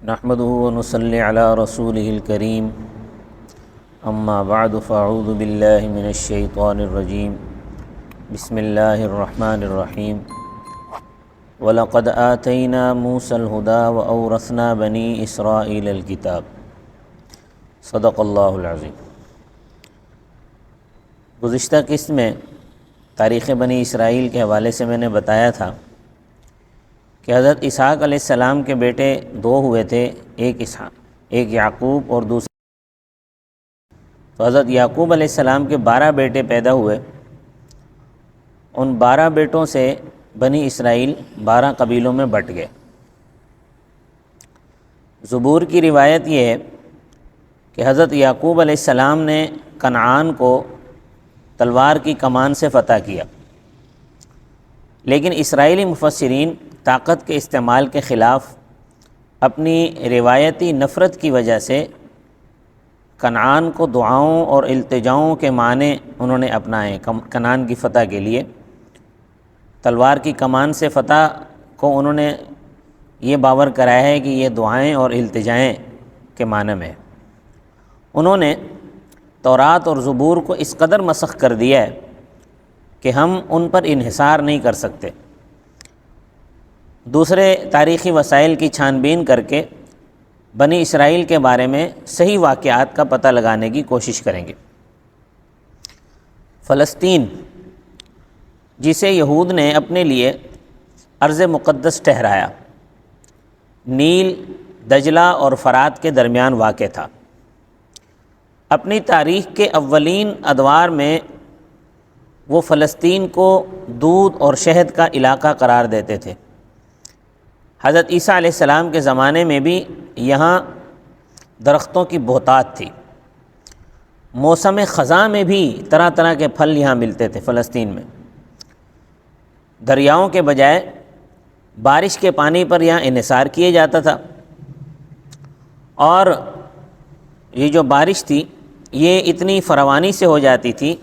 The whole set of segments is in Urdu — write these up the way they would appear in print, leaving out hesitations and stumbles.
نحمده ونصلي على رسوله الكريم اما بعد فاعوذ بالله من الشيطان الرجيم بسم الله الرحمن الرحيم وَلَقَدْ آتَيْنَا مُوسَى الْهُدَى وَأَوْرَثْنَا بَنِي إِسْرَائِيلَ الْكِتَابَ صدق اللہ العظیم۔ گزشتہ قسط میں تاریخ بنی اسرائیل کے حوالے سے میں نے بتایا تھا کہ حضرت اسحاق علیہ السلام کے بیٹے دو ہوئے تھے، ایک یعقوب اور دوسرا۔ تو حضرت یعقوب علیہ السلام کے 12 بیٹے پیدا ہوئے۔ ان 12 بیٹوں سے بنی اسرائیل 12 قبیلوں میں بٹ گئے۔ زبور کی روایت یہ ہے کہ حضرت یعقوب علیہ السلام نے کنعان کو تلوار کی کمان سے فتح کیا، لیکن اسرائیلی مفسرین طاقت کے استعمال کے خلاف اپنی روایتی نفرت کی وجہ سے کنعان کو دعاؤں اور التجاؤں کے معنی انہوں نے اپنائے۔ کنعان کی فتح کے لیے تلوار کی کمان سے فتح کو انہوں نے یہ باور کرایا ہے کہ یہ دعائیں اور التجائیں کے معنی میں۔ انہوں نے تورات اور زبور کو اس قدر مسخ کر دیا ہے کہ ہم ان پر انحصار نہیں کر سکتے۔ دوسرے تاریخی وسائل کی چھان بین کر کے بنی اسرائیل کے بارے میں صحیح واقعات کا پتہ لگانے کی کوشش کریں گے۔ فلسطین، جسے یہود نے اپنے لیے ارض مقدس ٹھہرایا، نیل، دجلہ اور فرات کے درمیان واقع تھا۔ اپنی تاریخ کے اولین ادوار میں وہ فلسطین کو دودھ اور شہد کا علاقہ قرار دیتے تھے۔ حضرت عیسیٰ علیہ السلام کے زمانے میں بھی یہاں درختوں کی بہتات تھی۔ موسم خزاں میں بھی طرح طرح کے پھل یہاں ملتے تھے فلسطین میں۔ دریاؤں کے بجائے بارش کے پانی پر یہاں انحصار کیا جاتا تھا، اور یہ جو بارش تھی یہ اتنی فراوانی سے ہو جاتی تھی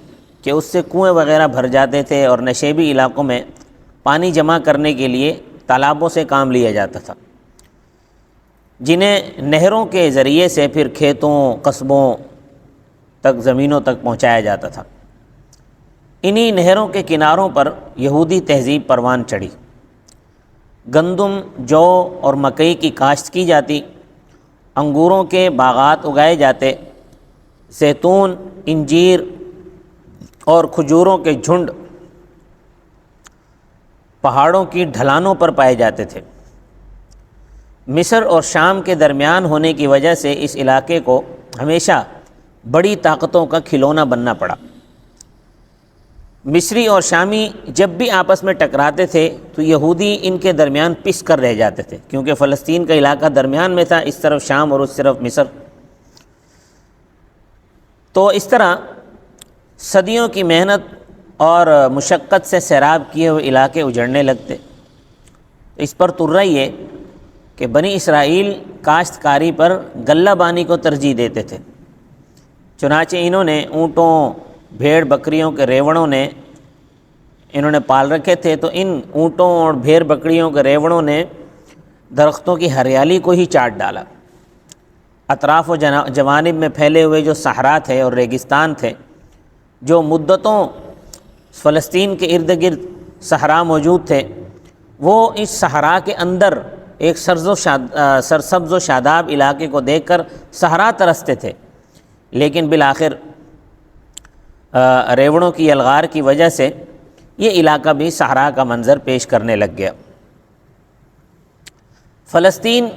کہ اس سے کنویں وغیرہ بھر جاتے تھے، اور نشیبی علاقوں میں پانی جمع کرنے کے لیے تالابوں سے کام لیا جاتا تھا، جنہیں نہروں کے ذریعے سے پھر کھیتوں، قصبوں تک، زمینوں تک پہنچایا جاتا تھا۔ انہی نہروں کے کناروں پر یہودی تہذیب پروان چڑھی۔ گندم، جو اور مکئی کی کاشت کی جاتی، انگوروں کے باغات اگائے جاتے، زیتون، انجیر اور کھجوروں کے جھنڈ پہاڑوں کی ڈھلانوں پر پائے جاتے تھے۔ مصر اور شام کے درمیان ہونے کی وجہ سے اس علاقے کو ہمیشہ بڑی طاقتوں کا کھلونا بننا پڑا۔ مصری اور شامی جب بھی آپس میں ٹکراتے تھے تو یہودی ان کے درمیان پس کر رہ جاتے تھے، کیونکہ فلسطین کا علاقہ درمیان میں تھا، اس طرف شام اور اس طرف مصر۔ تو اس طرح صدیوں کی محنت اور مشقت سے سیراب کیے ہوئے علاقے اجڑنے لگتے۔ اس پر ترہ یہ کہ بنی اسرائیل کاشتکاری پر غلہ بانی کو ترجیح دیتے تھے۔ چنانچہ انہوں نے اونٹوں، بھیڑ بکریوں کے ریوڑوں نے انہوں نے پال رکھے تھے، تو ان اونٹوں اور بھیڑ بکریوں کے ریوڑوں نے درختوں کی ہریالی کو ہی چاٹ ڈالا۔ اطراف و جوانب میں پھیلے ہوئے جو صحرا تھے اور ریگستان تھے، جو مدتوں فلسطین کے ارد گرد صحرا موجود تھے، وہ اس صحرا کے اندر ایک سرسبز و شاداب علاقے کو دیکھ کر صحرا ترستے تھے، لیکن بالآخر ریوڑوں کی یلغار کی وجہ سے یہ علاقہ بھی صحرا کا منظر پیش کرنے لگ گیا۔ فلسطین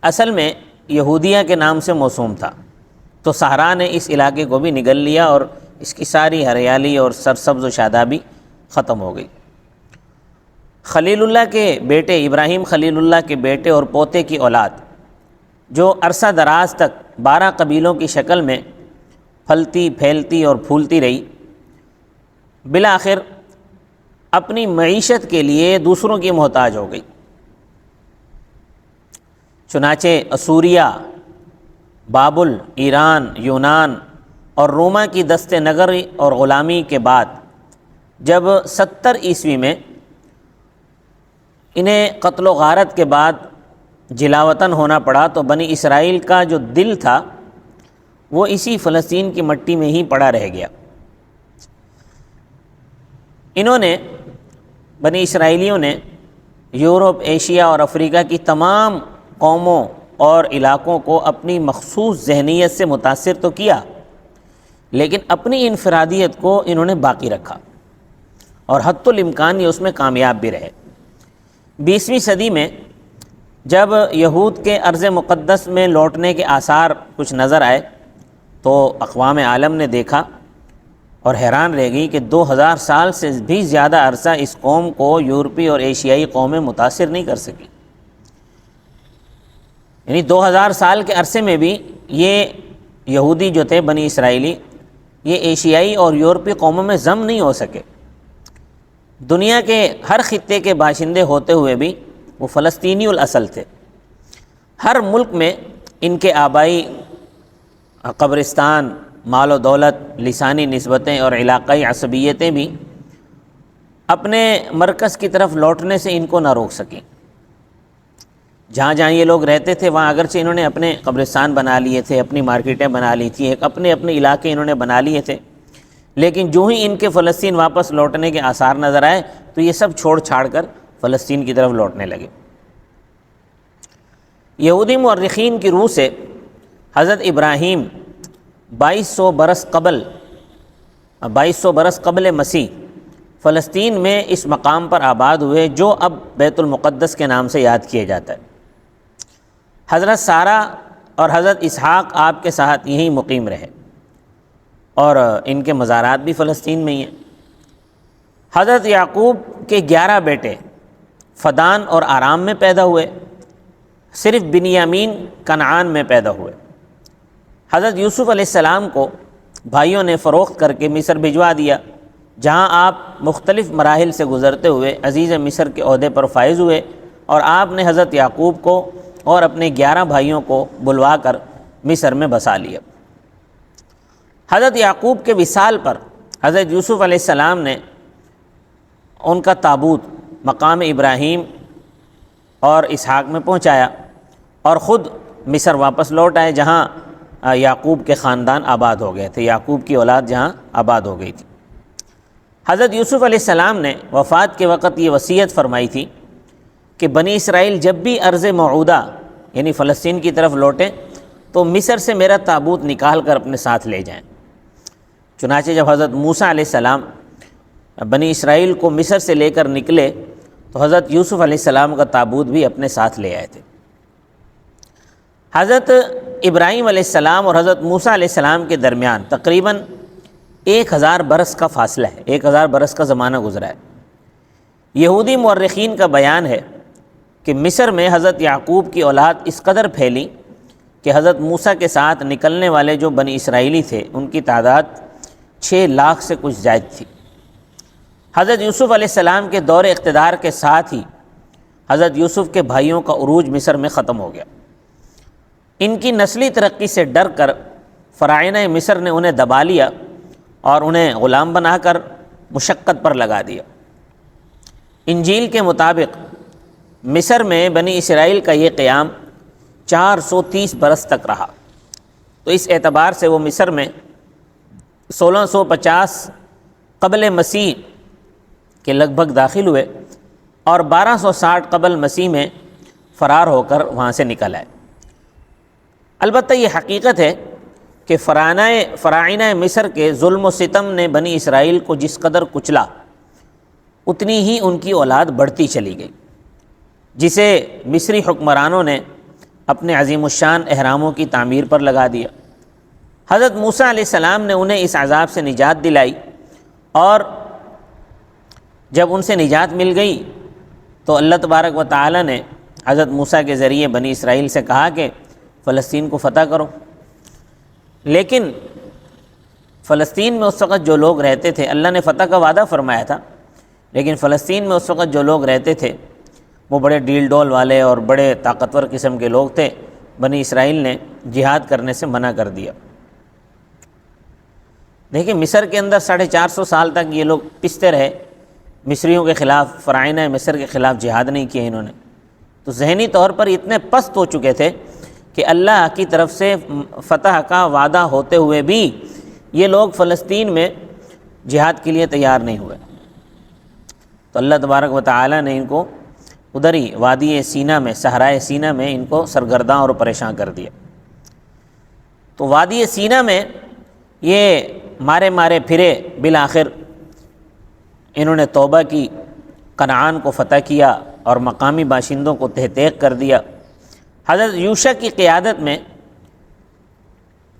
اصل میں یہودیہ کے نام سے موسوم تھا، تو صحرا نے اس علاقے کو بھی نگل لیا اور اس کی ساری ہریالی اور سرسبز و شادابی ختم ہو گئی۔ خلیل اللہ کے بیٹے، ابراہیم خلیل اللہ کے بیٹے اور پوتے کی اولاد، جو عرصہ دراز تک 12 قبیلوں کی شکل میں پھلتی پھیلتی اور پھولتی رہی، بالآخر اپنی معیشت کے لیے دوسروں کی محتاج ہو گئی۔ چنانچہ اسوریہ، بابل، ایران، یونان اور روما کی دست نگری اور غلامی کے بعد جب 70 عیسوی میں انہیں قتل و غارت کے بعد جلاوطن ہونا پڑا تو بنی اسرائیل کا جو دل تھا وہ اسی فلسطین کی مٹی میں ہی پڑا رہ گیا۔ انہوں نے بنی اسرائیلیوں نے یورپ، ایشیا اور افریقہ کی تمام قوموں اور علاقوں کو اپنی مخصوص ذہنیت سے متاثر تو کیا، لیکن اپنی انفرادیت کو انہوں نے باقی رکھا اور حتی الامکان یہ اس میں کامیاب بھی رہے۔ 20ویں صدی میں جب یہود کے ارض مقدس میں لوٹنے کے آثار کچھ نظر آئے تو اقوام عالم نے دیکھا اور حیران رہ گئی کہ 2000 سال سے بھی زیادہ عرصہ اس قوم کو یورپی اور ایشیائی قومیں متاثر نہیں کر سکی، یعنی 2000 سال کے عرصے میں بھی یہ یہودی جو تھے بنی اسرائیلی یہ ایشیائی اور یورپی قوموں میں ضم نہیں ہو سکے۔ دنیا کے ہر خطے کے باشندے ہوتے ہوئے بھی وہ فلسطینی الاصل تھے۔ ہر ملک میں ان کے آبائی قبرستان، مال و دولت، لسانی نسبتیں اور علاقائی عصبیتیں بھی اپنے مرکز کی طرف لوٹنے سے ان کو نہ روک سکیں۔ جہاں جہاں یہ لوگ رہتے تھے وہاں اگرچہ انہوں نے اپنے قبرستان بنا لیے تھے، اپنی مارکیٹیں بنا لی تھیں، ایک اپنے علاقے انہوں نے بنا لیے تھے، لیکن جو ہی ان کے فلسطین واپس لوٹنے کے آثار نظر آئے تو یہ سب چھوڑ چھاڑ کر فلسطین کی طرف لوٹنے لگے۔ یہودی مورخین کی روح سے حضرت ابراہیم 2200 برس قبل مسیح فلسطین میں اس مقام پر آباد ہوئے جو اب بیت المقدس کے نام سے یاد کیا جاتا ہے۔ حضرت سارہ اور حضرت اسحاق آپ کے ساتھ یہیں مقیم رہے اور ان کے مزارات بھی فلسطین میں ہی ہیں۔ حضرت یعقوب کے 11 بیٹے فدان اور آرام میں پیدا ہوئے، صرف بنیامین کنعان میں پیدا ہوئے۔ حضرت یوسف علیہ السلام کو بھائیوں نے فروخت کر کے مصر بھجوا دیا، جہاں آپ مختلف مراحل سے گزرتے ہوئے عزیز مصر کے عہدے پر فائز ہوئے، اور آپ نے حضرت یعقوب کو اور اپنے 11 بھائیوں کو بلوا کر مصر میں بسا لیا۔ حضرت یعقوب کے وصال پر حضرت یوسف علیہ السلام نے ان کا تابوت مقام ابراہیم اور اسحاق میں پہنچایا اور خود مصر واپس لوٹ آئے، جہاں یعقوب کے خاندان آباد ہو گئے تھے، یعقوب کی اولاد جہاں آباد ہو گئی تھی۔ حضرت یوسف علیہ السلام نے وفات کے وقت یہ وصیت فرمائی تھی کہ بنی اسرائیل جب بھی ارض موعودہ یعنی فلسطین کی طرف لوٹیں تو مصر سے میرا تابوت نکال کر اپنے ساتھ لے جائیں۔ چنانچہ جب حضرت موسیٰ علیہ السلام بنی اسرائیل کو مصر سے لے کر نکلے تو حضرت یوسف علیہ السلام کا تابوت بھی اپنے ساتھ لے آئے تھے۔ حضرت ابراہیم علیہ السلام اور حضرت موسیٰ علیہ السلام کے درمیان تقریباً 1000 برس کا فاصلہ ہے، 1000 برس کا زمانہ گزرا ہے۔ یہودی مورخین کا بیان ہے کہ مصر میں حضرت یعقوب کی اولاد اس قدر پھیلی کہ حضرت موسیٰ کے ساتھ نکلنے والے جو بنی اسرائیلی تھے ان کی تعداد 6 لاکھ سے کچھ زائد تھی۔ حضرت یوسف علیہ السلام کے دور اقتدار کے ساتھ ہی حضرت یوسف کے بھائیوں کا عروج مصر میں ختم ہو گیا۔ ان کی نسلی ترقی سے ڈر کر فرعونہ مصر نے انہیں دبا لیا اور انہیں غلام بنا کر مشقت پر لگا دیا۔ انجیل کے مطابق مصر میں بنی اسرائیل کا یہ قیام 430 برس تک رہا، تو اس اعتبار سے وہ مصر میں 1650 قبل مسیح کے لگ بھگ داخل ہوئے اور 1260 قبل مسیح میں فرار ہو کر وہاں سے نکل آئے۔ البتہ یہ حقیقت ہے کہ فراعنہ مصر کے ظلم و ستم نے بنی اسرائیل کو جس قدر کچلا اتنی ہی ان کی اولاد بڑھتی چلی گئی، جسے مصری حکمرانوں نے اپنے عظیم الشان اہراموں کی تعمیر پر لگا دیا۔ حضرت موسیٰ علیہ السلام نے انہیں اس عذاب سے نجات دلائی، اور جب ان سے نجات مل گئی تو اللہ تبارک و تعالی نے حضرت موسیٰ کے ذریعے بنی اسرائیل سے کہا کہ فلسطین کو فتح کرو۔ لیکن فلسطین میں اس وقت جو لوگ رہتے تھے، اللہ نے فتح کا وعدہ فرمایا تھا، لیکن فلسطین میں اس وقت جو لوگ رہتے تھے وہ بڑے ڈیل ڈول والے اور بڑے طاقتور قسم کے لوگ تھے۔ بنی اسرائیل نے جہاد کرنے سے منع کر دیا۔ دیکھیں مصر کے اندر 450 سال تک یہ لوگ پستے رہے، مصریوں کے خلاف، فرعونہ مصر کے خلاف جہاد نہیں کیا انہوں نے، تو ذہنی طور پر اتنے پست ہو چکے تھے کہ اللہ کی طرف سے فتح کا وعدہ ہوتے ہوئے بھی یہ لوگ فلسطین میں جہاد کے لیے تیار نہیں ہوئے۔ تو اللہ تبارک و تعالی نے ان کو ادھر ہی وادی سینا میں، صحرائے سینا میں ان کو سرگرداں اور پریشان کر دیا۔ تو وادی سینا میں یہ مارے مارے پھرے، بالآخر انہوں نے توبہ کی، کنعان کو فتح کیا اور مقامی باشندوں کو تہتیق کر دیا۔ حضرت یوشع کی قیادت میں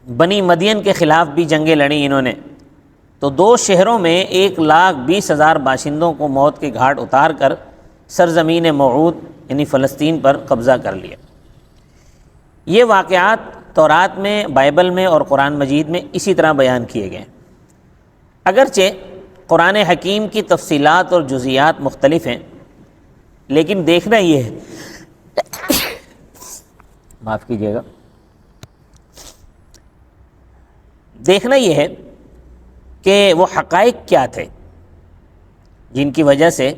بنی مدین کے خلاف بھی جنگیں لڑیں انہوں نے، تو 2 شہروں میں 1,20,000 باشندوں کو موت کے گھاٹ اتار کر سرزمین موعود یعنی فلسطین پر قبضہ کر لیا۔ یہ واقعات تورات میں، بائبل میں اور قرآن مجید میں اسی طرح بیان کیے گئے ہیں۔ اگرچہ قرآن حکیم کی تفصیلات اور جزیات مختلف ہیں، لیکن دیکھنا یہ ہے معاف کیجیے گا، دیکھنا یہ ہے کہ وہ حقائق کیا تھے جن کی وجہ سے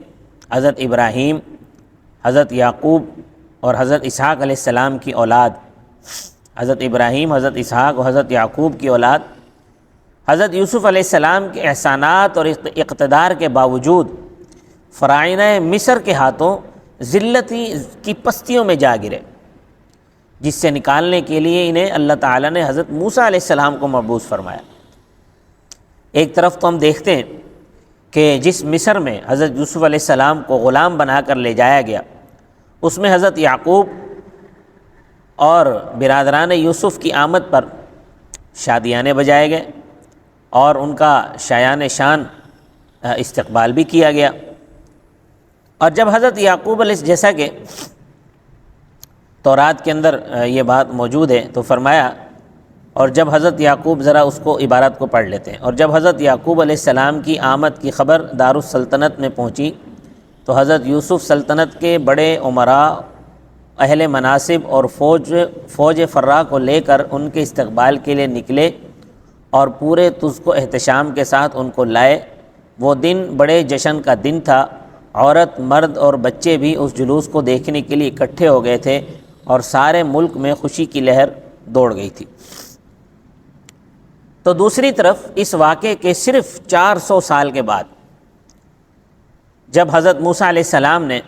حضرت ابراہیم، حضرت یعقوب اور حضرت اسحاق علیہ السلام کی اولاد، حضرت ابراہیم، حضرت اسحاق اور حضرت یعقوب کی اولاد، حضرت یوسف علیہ السلام کے احسانات اور اقتدار کے باوجود فرعونہ مصر کے ہاتھوں ذلتی کی پستیوں میں جا گرے، جس سے نکالنے کے لیے انہیں اللہ تعالیٰ نے حضرت موسیٰ علیہ السلام کو مبعوث فرمایا۔ ایک طرف تو ہم دیکھتے ہیں کہ جس مصر میں حضرت یوسف علیہ السلام کو غلام بنا کر لے جایا گیا، اس میں حضرت یعقوب اور برادران یوسف کی آمد پر شادیانے بجائے گئے اور ان کا شایان شان استقبال بھی کیا گیا۔ اور جب حضرت یعقوب علیہ، جیسا کہ تورات کے اندر یہ بات موجود ہے، تو فرمایا، اور جب حضرت یعقوب، ذرا اس کو عبارت کو پڑھ لیتے ہیں، اور جب حضرت یعقوب علیہ السلام کی آمد کی خبر دارالسلطنت میں پہنچی تو حضرت یوسف سلطنت کے بڑے امراء، اہل مناصب اور فوج فرا کو لے کر ان کے استقبال کے لیے نکلے اور پورے تز کو احتشام کے ساتھ ان کو لائے۔ وہ دن بڑے جشن کا دن تھا، عورت، مرد اور بچے بھی اس جلوس کو دیکھنے کے لیے اکٹھے ہو گئے تھے اور سارے ملک میں خوشی کی لہر دوڑ گئی تھی۔ تو دوسری طرف اس واقعے کے صرف 400 سال کے بعد جب حضرت موسیٰ علیہ السلام نے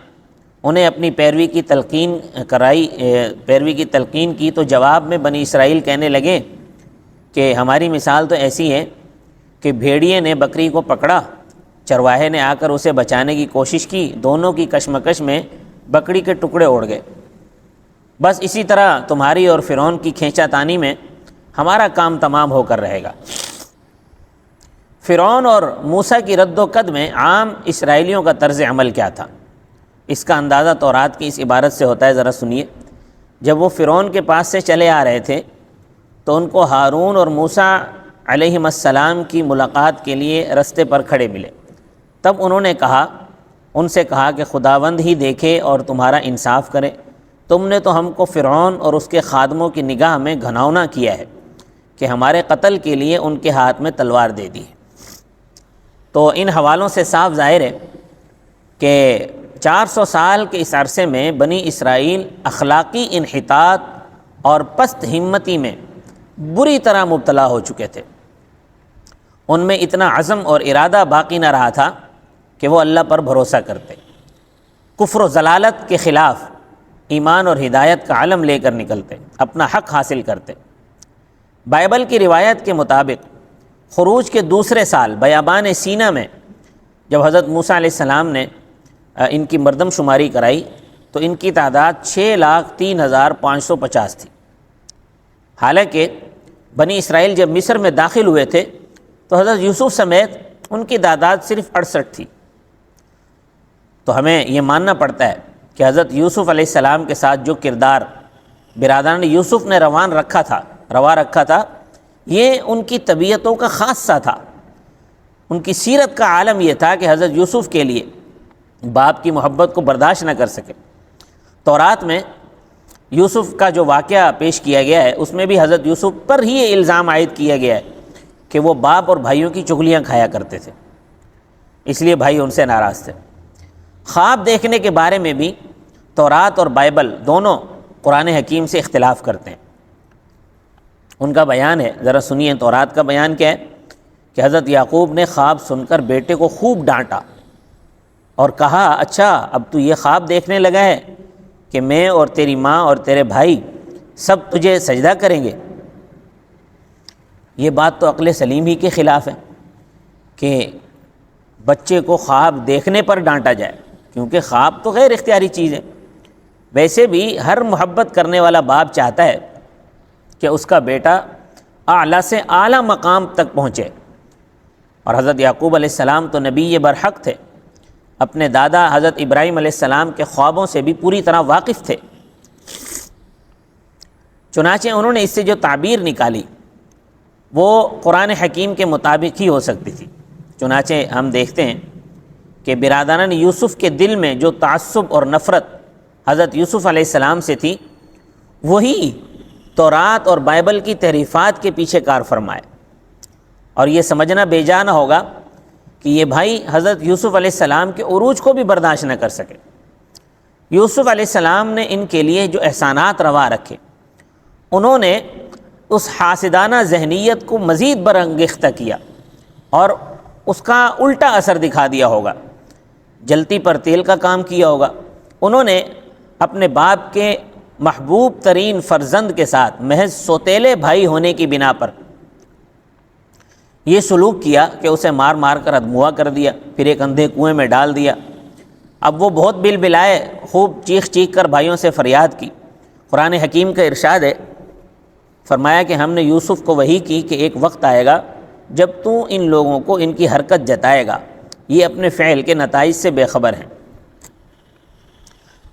انہیں اپنی پیروی کی تلقین کی، تو جواب میں بنی اسرائیل کہنے لگے کہ ہماری مثال تو ایسی ہے کہ بھیڑیے نے بکری کو پکڑا، چرواہے نے آ کر اسے بچانے کی کوشش کی، دونوں کی کشمکش میں بکری کے ٹکڑے اڑ گئے۔ بس اسی طرح تمہاری اور فرعون کی کھینچا تانی میں ہمارا کام تمام ہو کر رہے گا۔ فرعون اور موسیٰ کی رد و قد میں عام اسرائیلیوں کا طرز عمل کیا تھا، اس کا اندازہ تورات کی اس عبارت سے ہوتا ہے۔ ذرا سنیے، جب وہ فرعون کے پاس سے چلے آ رہے تھے تو ان کو ہارون اور موسیٰ علیہم السلام کی ملاقات کے لیے رستے پر کھڑے ملے۔ تب انہوں نے ان سے کہا کہ خداوند ہی دیکھے اور تمہارا انصاف کرے، تم نے تو ہم کو فرعون اور اس کے خادموں کی نگاہ میں گھناؤنا کیا ہے کہ ہمارے قتل کے لیے ان کے ہاتھ میں تلوار دے دی ہے۔ تو ان حوالوں سے صاف ظاہر ہے کہ 400 سال کے اس عرصے میں بنی اسرائیل اخلاقی انحطاط اور پست ہمتی میں بری طرح مبتلا ہو چکے تھے۔ ان میں اتنا عزم اور ارادہ باقی نہ رہا تھا کہ وہ اللہ پر بھروسہ کرتے، کفر و ضلالت کے خلاف ایمان اور ہدایت کا علم لے کر نکلتے، اپنا حق حاصل کرتے۔ بائبل کی روایت کے مطابق خروج کے دوسرے سال بیابان سینا میں جب حضرت موسیٰ علیہ السلام نے ان کی مردم شماری کرائی تو ان کی تعداد 6,03,550 تھی۔ حالانکہ بنی اسرائیل جب مصر میں داخل ہوئے تھے تو حضرت یوسف سمیت ان کی تعداد صرف 68 تھی۔ تو ہمیں یہ ماننا پڑتا ہے کہ حضرت یوسف علیہ السلام کے ساتھ جو کردار برادران یوسف نے روا رکھا تھا، یہ ان کی طبیعتوں کا خاصہ تھا۔ ان کی سیرت کا عالم یہ تھا کہ حضرت یوسف کے لیے باپ کی محبت کو برداشت نہ کر سکے۔ تورات میں یوسف کا جو واقعہ پیش کیا گیا ہے اس میں بھی حضرت یوسف پر ہی یہ الزام عائد کیا گیا ہے کہ وہ باپ اور بھائیوں کی چغلیاں کھایا کرتے تھے، اس لیے بھائی ان سے ناراض تھے۔ خواب دیکھنے کے بارے میں بھی تورات اور بائبل دونوں قرآن حکیم سے اختلاف کرتے ہیں۔ ان کا بیان ہے، ذرا سنیے تورات کا بیان کیا ہے کہ حضرت یعقوب نے خواب سن کر بیٹے کو خوب ڈانٹا اور کہا، اچھا اب تو یہ خواب دیکھنے لگا ہے کہ میں اور تیری ماں اور تیرے بھائی سب تجھے سجدہ کریں گے؟ یہ بات تو عقل سلیم ہی کے خلاف ہے کہ بچے کو خواب دیکھنے پر ڈانٹا جائے، کیونکہ خواب تو غیر اختیاری چیز ہے۔ ویسے بھی ہر محبت کرنے والا باپ چاہتا ہے کہ اس کا بیٹا اعلیٰ سے اعلیٰ مقام تک پہنچے، اور حضرت یعقوب علیہ السلام تو نبی برحق تھے، اپنے دادا حضرت ابراہیم علیہ السلام کے خوابوں سے بھی پوری طرح واقف تھے۔ چنانچہ انہوں نے اس سے جو تعبیر نکالی وہ قرآن حکیم کے مطابق ہی ہو سکتی تھی۔ چنانچہ ہم دیکھتے ہیں کہ برادران یوسف کے دل میں جو تعصب اور نفرت حضرت یوسف علیہ السلام سے تھی، وہی تورات اور بائبل کی تحریفات کے پیچھے کار فرمائے۔ اور یہ سمجھنا بے جا نہ ہوگا کہ یہ بھائی حضرت یوسف علیہ السلام کے عروج کو بھی برداشت نہ کر سکے۔ یوسف علیہ السلام نے ان کے لیے جو احسانات روا رکھے، انہوں نے اس حاسدانہ ذہنیت کو مزید برانگیختہ کیا اور اس کا الٹا اثر دکھا دیا ہوگا، جلتی پر تیل کا کام کیا ہوگا۔ انہوں نے اپنے باپ کے محبوب ترین فرزند کے ساتھ محض سوتیلے بھائی ہونے کی بنا پر یہ سلوک کیا کہ اسے مار مار کر ادموا کر دیا، پھر ایک اندھے کنویں میں ڈال دیا۔ اب وہ بہت بل بلائے، خوب چیخ چیخ کر بھائیوں سے فریاد کی۔ قرآن حکیم کا ارشاد ہے، فرمایا کہ ہم نے یوسف کو وحی کی کہ ایک وقت آئے گا جب تو ان لوگوں کو ان کی حرکت جتائے گا، یہ اپنے فعل کے نتائج سے بے خبر ہیں۔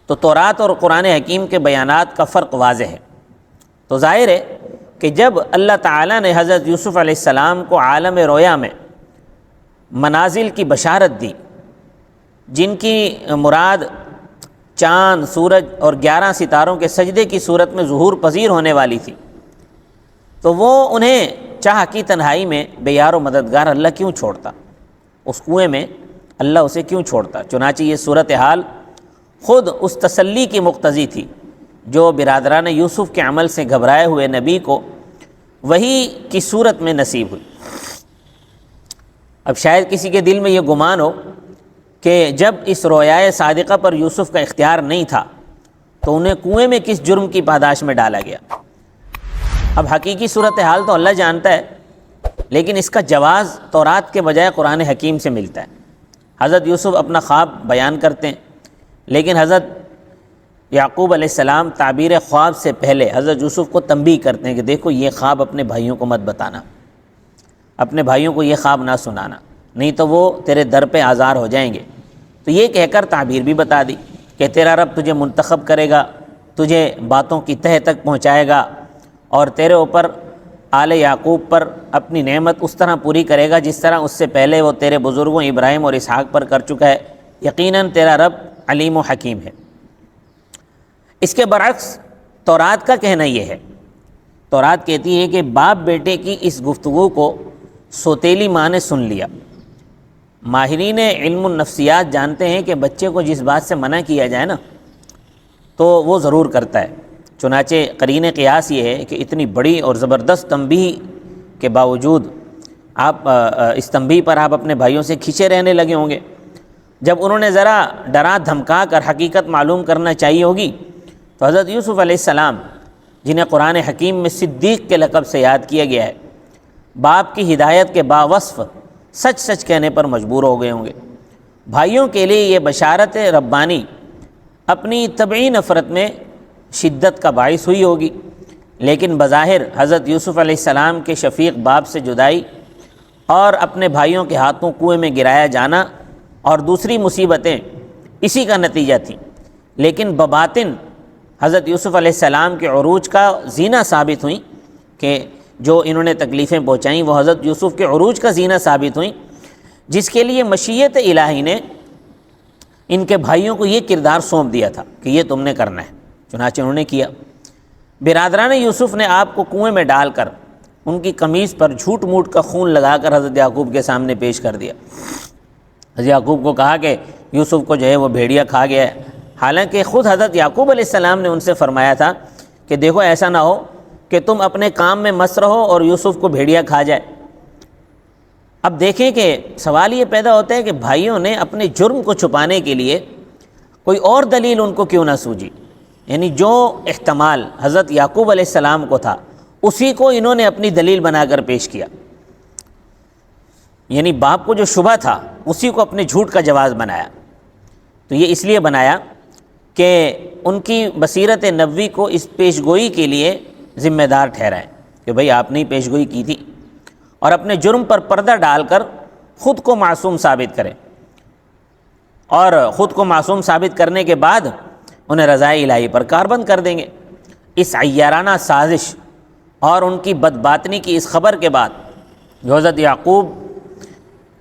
تو تورات اور قرآن حکیم کے بیانات کا فرق واضح ہے۔ تو ظاہر ہے کہ جب اللہ تعالیٰ نے حضرت یوسف علیہ السلام کو عالم رویا میں منازل کی بشارت دی، جن کی مراد چاند، سورج اور 11 ستاروں کے سجدے کی صورت میں ظہور پذیر ہونے والی تھی، تو وہ انہیں چاہ کی تنہائی میں بے یار و مددگار اللہ کیوں چھوڑتا؟ اس کنویں میں اللہ اسے کیوں چھوڑتا؟ چنانچہ یہ صورتحال خود اس تسلی کی مقتضی تھی جو برادران یوسف کے عمل سے گھبرائے ہوئے نبی کو وحی کی صورت میں نصیب ہوئی۔ اب شاید کسی کے دل میں یہ گمان ہو کہ جب اس رویائے صادقہ پر یوسف کا اختیار نہیں تھا تو انہیں کنویں میں کس جرم کی پاداش میں ڈالا گیا؟ اب حقیقی صورتحال تو اللہ جانتا ہے، لیکن اس کا جواز تورات کے بجائے قرآن حکیم سے ملتا ہے۔ حضرت یوسف اپنا خواب بیان کرتے ہیں، لیکن حضرت یعقوب علیہ السلام تعبیر خواب سے پہلے حضرت یوسف کو تنبیہ کرتے ہیں کہ دیکھو یہ خواب اپنے بھائیوں کو مت بتانا، اپنے بھائیوں کو یہ خواب نہ سنانا، نہیں تو وہ تیرے در پہ آزار ہو جائیں گے۔ تو یہ کہہ کر تعبیر بھی بتا دی کہ تیرا رب تجھے منتخب کرے گا، تجھے باتوں کی تہہ تک پہنچائے گا، اور تیرے اوپر آل یعقوب پر اپنی نعمت اس طرح پوری کرے گا جس طرح اس سے پہلے وہ تیرے بزرگوں ابراہیم اور اسحاق پر کر چکا ہے۔ یقیناً تیرا رب علیم و حکیم ہے۔ اس کے برعکس تورات کا کہنا یہ ہے، تورات کہتی ہے کہ باپ بیٹے کی اس گفتگو کو سوتیلی ماں نے سن لیا۔ ماہرین علم النفسیات جانتے ہیں کہ بچے کو جس بات سے منع کیا جائے نا تو وہ ضرور کرتا ہے۔ چنانچہ قرین قیاس یہ ہے کہ اتنی بڑی اور زبردست تنبیہ کے باوجود آپ اس تنبیہ پر آپ اپنے بھائیوں سے کھینچے رہنے لگے ہوں گے۔ جب انہوں نے ذرا ڈرا دھمکا کر حقیقت معلوم کرنا چاہیے ہوگی تو حضرت یوسف علیہ السلام، جنہیں قرآن حکیم میں صدیق کے لقب سے یاد کیا گیا ہے، باپ کی ہدایت کے باوصف سچ سچ کہنے پر مجبور ہو گئے ہوں گے۔ بھائیوں کے لیے یہ بشارت ربانی اپنی طبعی نفرت میں شدت کا باعث ہوئی ہوگی، لیکن بظاہر حضرت یوسف علیہ السلام کے شفیق باپ سے جدائی اور اپنے بھائیوں کے ہاتھوں کنویں میں گرایا جانا اور دوسری مصیبتیں اسی کا نتیجہ تھیں، لیکن بباطن حضرت یوسف علیہ السلام کے عروج کا زینہ ثابت ہوئیں کہ جو انہوں نے تکلیفیں پہنچائیں وہ حضرت یوسف کے عروج کا زینہ ثابت ہوئیں، جس کے لیے مشیت الہی نے ان کے بھائیوں کو یہ کردار سونپ دیا تھا کہ یہ تم نے کرنا ہے۔ چنانچہ انہوں نے کیا۔ برادران یوسف نے آپ کو کنویں میں ڈال کر ان کی قمیص پر جھوٹ موٹ کا خون لگا کر حضرت یعقوب کے سامنے پیش کر دیا۔ حضرت یعقوب کو کہا کہ یوسف کو جو ہے وہ بھیڑیا کھا گیا ہے، حالانکہ خود حضرت یعقوب علیہ السلام نے ان سے فرمایا تھا کہ دیکھو ایسا نہ ہو کہ تم اپنے کام میں مست رہو اور یوسف کو بھیڑیا کھا جائے۔ اب دیکھیں کہ سوال یہ پیدا ہوتا ہے کہ بھائیوں نے اپنے جرم کو چھپانے کے لیے کوئی اور دلیل ان کو کیوں نہ سوجی، یعنی جو احتمال حضرت یعقوب علیہ السلام کو تھا اسی کو انہوں نے اپنی دلیل بنا کر پیش کیا، یعنی باپ کو جو شبہ تھا اسی کو اپنے جھوٹ کا جواز بنایا۔ تو یہ اس لیے بنایا کہ ان کی بصیرت نبوی کو اس پیشگوئی کے لیے ذمہ دار ٹھہرائیں کہ بھئی آپ نے پیشگوئی کی تھی، اور اپنے جرم پر پردہ ڈال کر خود کو معصوم ثابت کریں، اور خود کو معصوم ثابت کرنے کے بعد انہیں رضائے الہی پر کاربند کر دیں گے۔ اس عیارانہ سازش اور ان کی بدباطنی کی اس خبر کے بعد جو حضرت یعقوب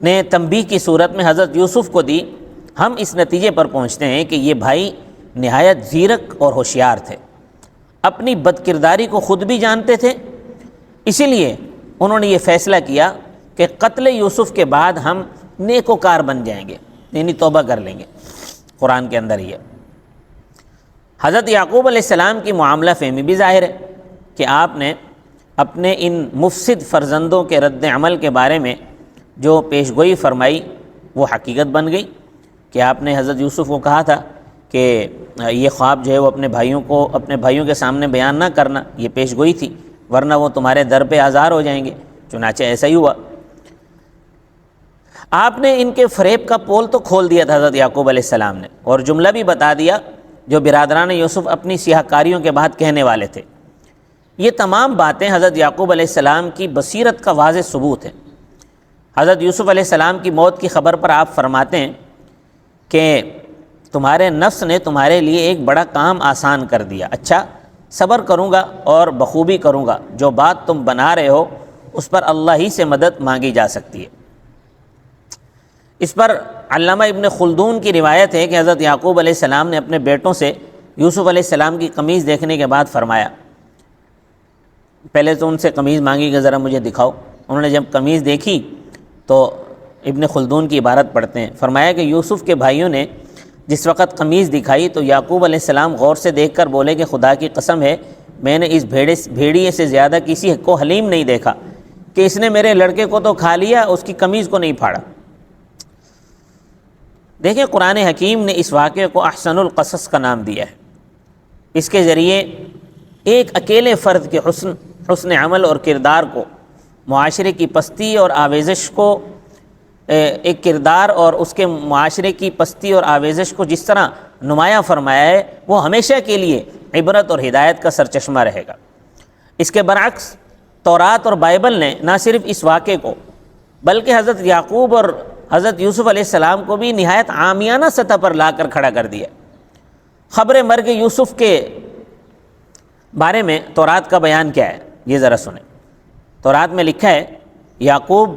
نے تنبیہ کی صورت میں حضرت یوسف کو دی، ہم اس نتیجے پر پہنچتے ہیں کہ یہ بھائی نہایت زیرک اور ہوشیار تھے، اپنی بد کرداری کو خود بھی جانتے تھے، اسی لیے انہوں نے یہ فیصلہ کیا کہ قتل یوسف کے بعد ہم نیکوکار بن جائیں گے، یعنی توبہ کر لیں گے۔ قرآن کے اندر یہ حضرت یعقوب علیہ السلام کی معاملہ فہمی بھی ظاہر ہے کہ آپ نے اپنے ان مفسد فرزندوں کے رد عمل کے بارے میں جو پیشگوئی فرمائی وہ حقیقت بن گئی کہ آپ نے حضرت یوسف کو کہا تھا کہ یہ خواب جو ہے وہ اپنے بھائیوں کے سامنے بیان نہ کرنا، یہ پیشگوئی تھی، ورنہ وہ تمہارے در پہ آزار ہو جائیں گے۔ چنانچہ ایسا ہی ہوا۔ آپ نے ان کے فریب کا پول تو کھول دیا تھا حضرت یعقوب علیہ السلام نے، اور جملہ بھی بتا دیا جو برادران یوسف اپنی سیاہ کاریوں کے بعد کہنے والے تھے۔ یہ تمام باتیں حضرت یعقوب علیہ السلام کی بصیرت کا واضح ثبوت ہے۔ حضرت یوسف علیہ السلام کی موت کی خبر پر آپ فرماتے ہیں کہ تمہارے نفس نے تمہارے لیے ایک بڑا کام آسان کر دیا، اچھا صبر کروں گا اور بخوبی کروں گا، جو بات تم بنا رہے ہو اس پر اللہ ہی سے مدد مانگی جا سکتی ہے۔ اس پر علامہ ابن خلدون کی روایت ہے کہ حضرت یعقوب علیہ السلام نے اپنے بیٹوں سے یوسف علیہ السلام کی قمیض دیکھنے کے بعد فرمایا، پہلے تو ان سے قمیض مانگی کہ ذرا مجھے دکھاؤ۔ انہوں نے جب قمیض دیکھی تو ابن خلدون کی عبارت پڑھتے ہیں، فرمایا کہ یوسف کے بھائیوں نے جس وقت قمیض دکھائی تو یعقوب علیہ السلام غور سے دیکھ کر بولے کہ خدا کی قسم ہے میں نے اس بھیڑیے سے زیادہ کسی کو حلیم نہیں دیکھا کہ اس نے میرے لڑکے کو تو کھا لیا، اس کی قمیض کو نہیں پھاڑا۔ دیکھیں قرآن حکیم نے اس واقعے کو احسن القصص کا نام دیا ہے۔ اس کے ذریعے ایک اکیلے فرد کے حسن عمل اور کردار کو، معاشرے کی پستی اور آویزش کو، ایک کردار اور اس کے معاشرے کی پستی اور آویزش کو جس طرح نمایاں فرمایا ہے وہ ہمیشہ کے لیے عبرت اور ہدایت کا سرچشمہ رہے گا۔ اس کے برعکس تورات اور بائبل نے نہ صرف اس واقعے کو بلکہ حضرت یعقوب اور حضرت یوسف علیہ السلام کو بھی نہایت عامیانہ سطح پر لا کر کھڑا کر دیا۔ خبر مرگ یوسف کے بارے میں تورات کا بیان کیا ہے یہ ذرا سنیں۔ تورات میں لکھا ہے، یعقوب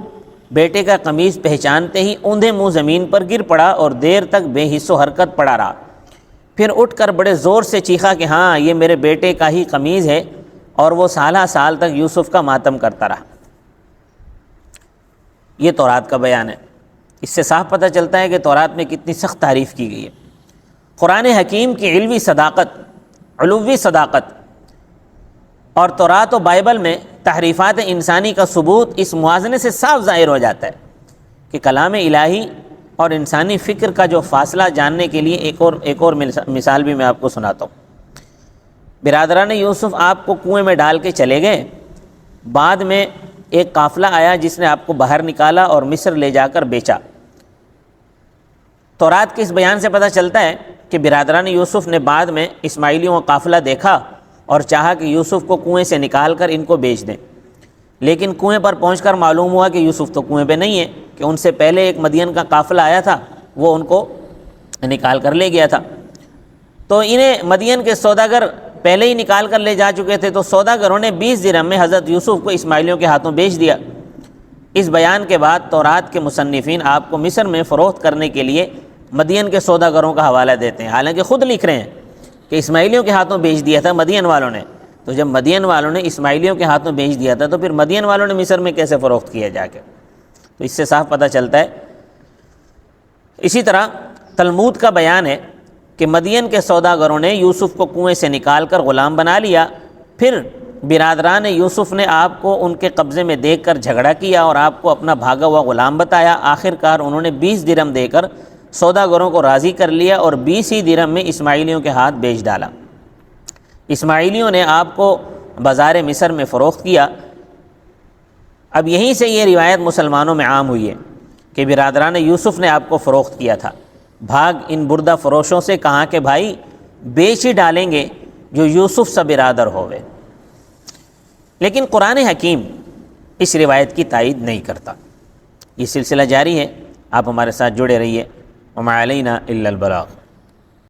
بیٹے کا قمیض پہچانتے ہی اوندھے منہ زمین پر گر پڑا اور دیر تک بے حس و حرکت پڑا رہا، پھر اٹھ کر بڑے زور سے چیخا کہ ہاں یہ میرے بیٹے کا ہی قمیض ہے، اور وہ سالہ سال تک یوسف کا ماتم کرتا رہا۔ یہ تورات کا بیان ہے۔ اس سے صاف پتہ چلتا ہے کہ تورات میں کتنی سخت تعریف کی گئی ہے۔ قرآن حکیم کی علوی صداقت اور تورات و بائبل میں تحریفات انسانی کا ثبوت اس موازنے سے صاف ظاہر ہو جاتا ہے کہ کلام الہی اور انسانی فکر کا جو فاصلہ جاننے کے لیے ایک اور مثال بھی میں آپ کو سناتا ہوں۔ برادران یوسف آپ کو کنویں میں ڈال کے چلے گئے، بعد میں ایک قافلہ آیا جس نے آپ کو باہر نکالا اور مصر لے جا کر بیچا۔ تورات کے اس بیان سے پتہ چلتا ہے کہ برادران یوسف نے بعد میں اسماعیلیوں کا قافلہ دیکھا اور چاہا کہ یوسف کو کنویں سے نکال کر ان کو بیچ دیں، لیکن کنویں پر پہنچ کر معلوم ہوا کہ یوسف تو کنویں پہ نہیں ہے، کہ ان سے پہلے ایک مدین کا قافلہ آیا تھا، وہ ان کو نکال کر لے گیا تھا۔ تو انہیں مدین کے سوداگر پہلے ہی نکال کر لے جا چکے تھے، تو سوداگروں نے 20 درہم میں حضرت یوسف کو اسماعیلیوں کے ہاتھوں بیچ دیا۔ اس بیان کے بعد تورات کے مصنفین آپ کو مصر میں فروخت کرنے کے لیے مدین کے سوداگروں کا حوالہ دیتے ہیں، حالانکہ خود لکھ رہے ہیں کہ اسماعیلیوں کے ہاتھوں بیچ دیا تھا مدین والوں نے۔ تو جب مدین والوں نے اسماعیلیوں کے ہاتھوں بیچ دیا تھا تو پھر مدین والوں نے مصر میں کیسے فروخت کیا جا کے؟ تو اس سے صاف پتہ چلتا ہے۔ اسی طرح تلمود کا بیان ہے کہ مدین کے سوداگروں نے یوسف کو کنویں سے نکال کر غلام بنا لیا، پھر برادران یوسف نے آپ کو ان کے قبضے میں دیکھ کر جھگڑا کیا اور آپ کو اپنا بھاگا ہوا غلام بتایا۔ آخر کار انہوں نے 20 درہم دے کر سوداگروں کو راضی کر لیا اور 20 ہی درہم میں اسماعیلیوں کے ہاتھ بیچ ڈالا۔ اسماعیلیوں نے آپ کو بازار مصر میں فروخت کیا۔ اب یہیں سے یہ روایت مسلمانوں میں عام ہوئی ہے کہ برادران یوسف نے آپ کو فروخت کیا تھا۔ بھاگ ان بردہ فروشوں سے کہا کہ بھائی بیچ ہی ڈالیں گے جو یوسف سا برادر ہوئے۔ لیکن قرآن حکیم اس روایت کی تائید نہیں کرتا۔ یہ سلسلہ جاری ہے، آپ ہمارے ساتھ جڑے رہیے۔ وما علینا الا البلاغ۔